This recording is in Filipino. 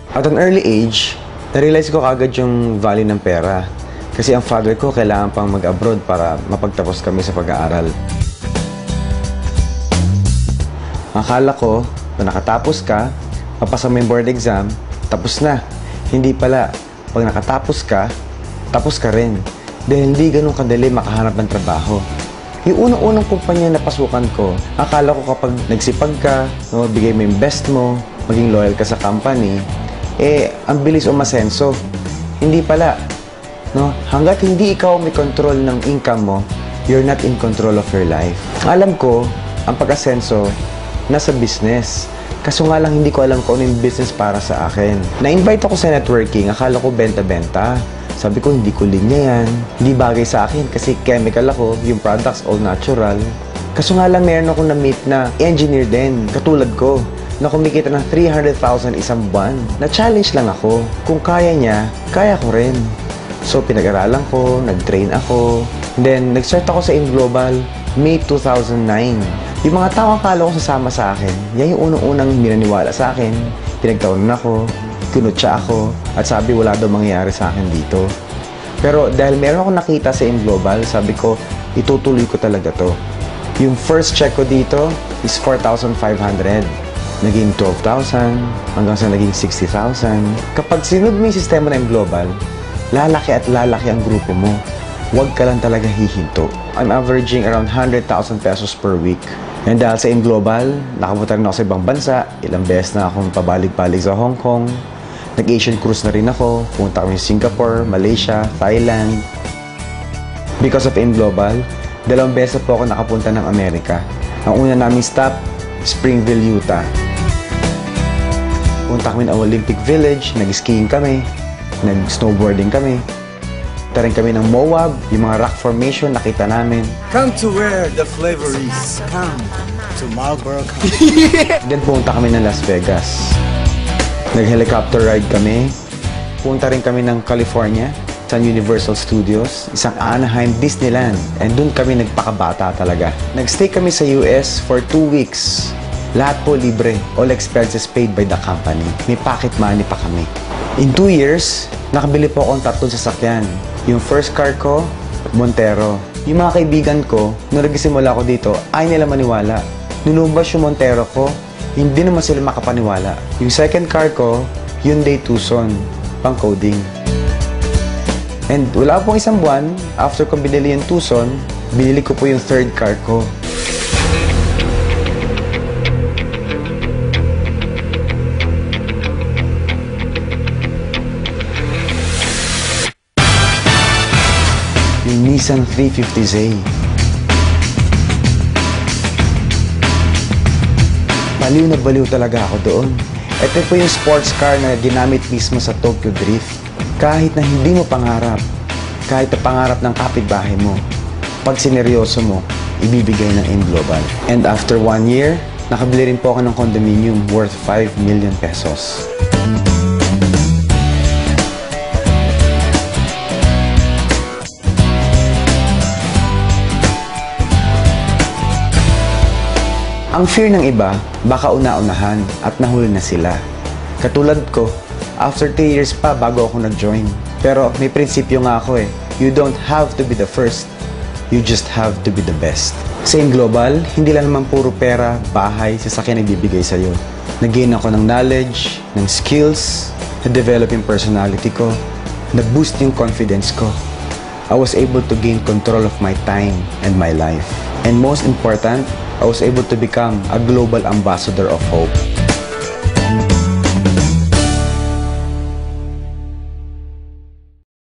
At an early age, na-realize ko kagad yung value ng pera. Kasi ang father ko kailangan pang mag-abroad para mapagtapos kami sa pag-aaral. Akala ko, kung nakatapos ka, mapasa mo yung board exam, tapos na. Hindi pala. Pag nakatapos ka, tapos ka rin. Dahil hindi ganun kadali makahanap ng trabaho. Yung unang-unang kumpanya na pasukan ko, akala ko kapag nagsipag ka, bigay mo yung best mo, maging loyal ka sa company, ang bilis umasenso. Hindi pala. No? Hanggat hindi ikaw may control ng income mo, you're not in control of your life. Alam ko, ang pag-asenso, nasa business. Kaso nga lang hindi ko alam kung ano yung business para sa akin. Na-invite ako sa networking, akala ko benta-benta. Sabi ko, hindi ko linya yan. Hindi bagay sa akin kasi chemical ako, yung products all natural. Kaso nga lang meron akong na-meet na engineer din, katulad ko, na kumikita ng 300,000 isang buwan. Na-challenge lang ako. Kung kaya niya, kaya ko rin. So, pinag-aralan ko, nag-train ako. And then, nag-start ako sa InGlobal, May 2009. Yung mga tao akala ko sasama sa akin, yan yung unang-unang minaniwala sa akin. Pinagtawanan ako, kinutya ako, at sabi wala daw mangyayari sa akin dito. Pero dahil meron akong nakita sa InGlobal, sabi ko, itutuloy ko talaga to. Yung first check ko dito is 4,500. Naging 12,000, hanggang sa naging 60,000. Kapag sinunod mo yung sistema ng InGlobal, lalaki at lalaki ang grupo mo. Huwag ka lang talaga hihinto. I'm averaging around 100,000 pesos per week. And dahil sa InGlobal, nakapunta rin ako sa ibang bansa. Ilang beses na akong pabalik-balik sa Hong Kong. Nag-Asian cruise na rin ako. Pumunta kami sa Singapore, Malaysia, Thailand. Because of InGlobal, 2 beses po ako nakapunta ng Amerika. Ang una naming stop, Springville, Utah. Punta kami ng Olympic Village, nag-skiing kami, nag-snowboarding kami. Punta rin kami ng Moab, yung mga rock formation nakita namin. Come to where the flavor is. Come to Marlboro County. Then punta kami ng Las Vegas. Nag-helicopter ride kami. Punta rin kami ng California, sa Universal Studios, isang Anaheim Disneyland. And doon kami nagpakabata talaga. Nag-stay kami sa US for 2 weeks. Lahat po libre. All expenses paid by the company. May pocket money pa kami. In 2 years, nakabili po akong 3 sasakyan. Yung first car ko, Montero. Yung mga kaibigan ko, nung nagsimula ako dito, ay nila maniwala. Nunubas yung Montero ko, hindi naman sila makapaniwala. Yung second car ko, Hyundai Tucson, pang coding. And wala pong isang buwan, after ko binili yung Tucson, binili ko po yung third car ko. Yung Nissan 350Z. Baliw na baliw talaga ako doon. Ito po yung sports car na ginamit mismo sa Tokyo Drift. Kahit na hindi mo pangarap, kahit na pangarap ng kapitbahay mo, pag sineryoso mo, ibibigay ng InGlobal. And after 1 year, nakabili rin po ako ng condominium worth 5 million pesos. Ang fear ng iba, baka una-unahan at nahuli na sila. Katulad ko, after 3 years pa bago ako nag-join. Pero may prinsipyo nga ako eh. You don't have to be the first. You just have to be the best. Sa InGlobal, hindi lang naman puro pera, bahay, sasakyan nagbibigay sa'yo. Nag-gain ako ng knowledge, ng skills, na-develop yung personality ko, na-boost yung confidence ko. I was able to gain control of my time and my life. And most important, I was able to become a global ambassador of hope.